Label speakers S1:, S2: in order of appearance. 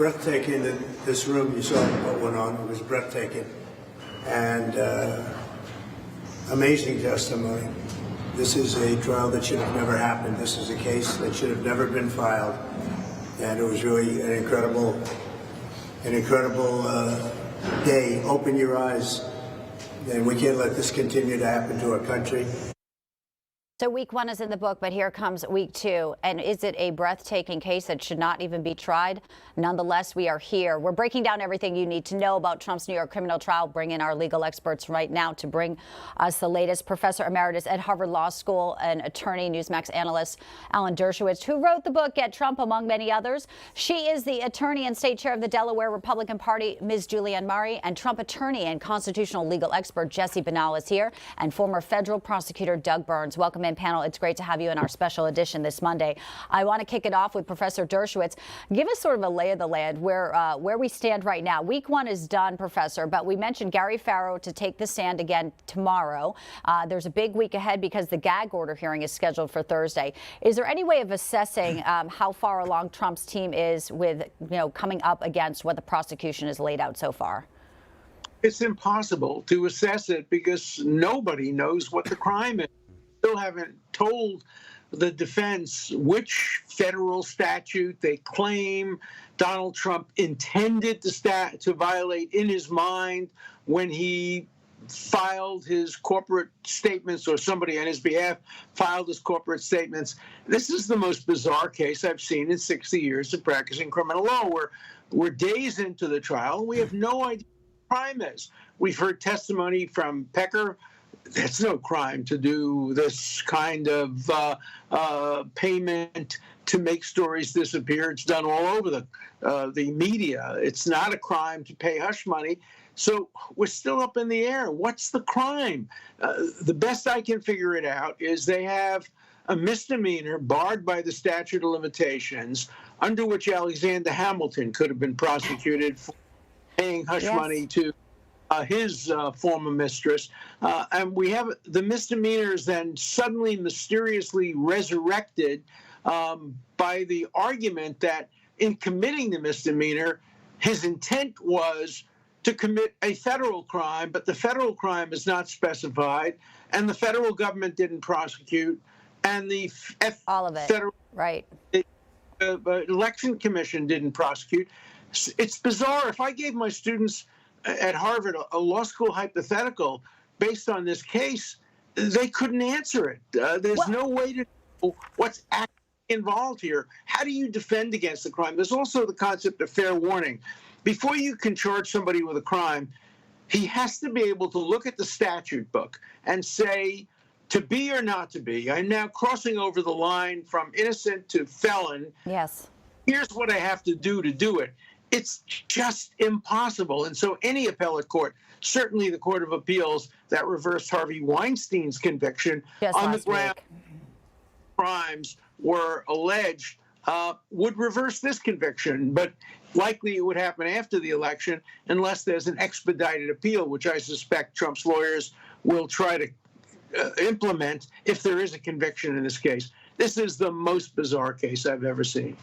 S1: breathtaking. This room, you saw what went on. It was breathtaking and amazing testimony. This is a trial that should have never happened. This is a case that should have never been filed, and it was really an incredible day. Open your eyes, and we can't let this continue to happen to our country.
S2: So week one is in the book, but here comes week two. And is it a breathtaking case that should not even be tried? Nonetheless, we are here. We're breaking down everything you need to know about Trump's New York criminal trial. Bring in our legal experts right now to bring us the latest. Professor Emeritus at Harvard Law School and attorney, Newsmax analyst Alan Dershowitz, who wrote the book Get Trump, among many others. She is the attorney and state chair of the Delaware Republican Party, Ms. Julianne Murray, and Trump attorney and constitutional legal expert Jesse Banal is here, and former federal prosecutor Doug Burns. Welcome in, panel. It's great to have you in our special edition this Monday. I want to kick it off with Professor Dershowitz. Give us sort of a lay of the land where we stand right now. Week one is done, Professor, but we mentioned Gary Farrow to take the stand again tomorrow. There's a big week ahead because the gag order hearing is scheduled for Thursday. Is there any way of assessing how far along Trump's team is with, coming up against what the prosecution has laid out so far?
S3: It's impossible to assess it because nobody knows what the crime is. Still haven't told the defense which federal statute they claim Donald Trump intended to violate in his mind when he filed his corporate statements, or somebody on his behalf filed his corporate statements. This is the most bizarre case I've seen in 60 years of practicing criminal law. We're days into the trial, and we have no idea what the crime is. We've heard testimony from Pecker. It's no crime to do this kind of payment to make stories disappear. It's done all over the media. It's not a crime to pay hush money. So we're still up in the air. What's the crime? The best I can figure it out is they have a misdemeanor barred by the statute of limitations under which Alexander Hamilton could have been prosecuted for paying hush money to his former mistress. And we have the misdemeanors then suddenly mysteriously resurrected by the argument that in committing the misdemeanor, his intent was to commit a federal crime, but the federal crime is not specified, and the federal government didn't prosecute, and the federal election commission didn't prosecute. It's bizarre. If I gave my students at Harvard a law school hypothetical based on this case, they couldn't answer it. There's no way to know what's actually involved here. How do you defend against the crime? There's also the concept of fair warning. Before you can charge somebody with a crime, he has to be able to look at the statute book and say, to be or not to be. I'm now crossing over the line from innocent to felon.
S2: Yes.
S3: Here's what I have to do it. It's just impossible. And so any appellate court, certainly the Court of Appeals that reversed Harvey Weinstein's conviction on the ground crimes were alleged, would reverse this conviction. But likely it would happen after the election unless there's an expedited appeal, which I suspect Trump's lawyers will try to implement if there is a conviction in this case. This is the most bizarre case I've ever seen.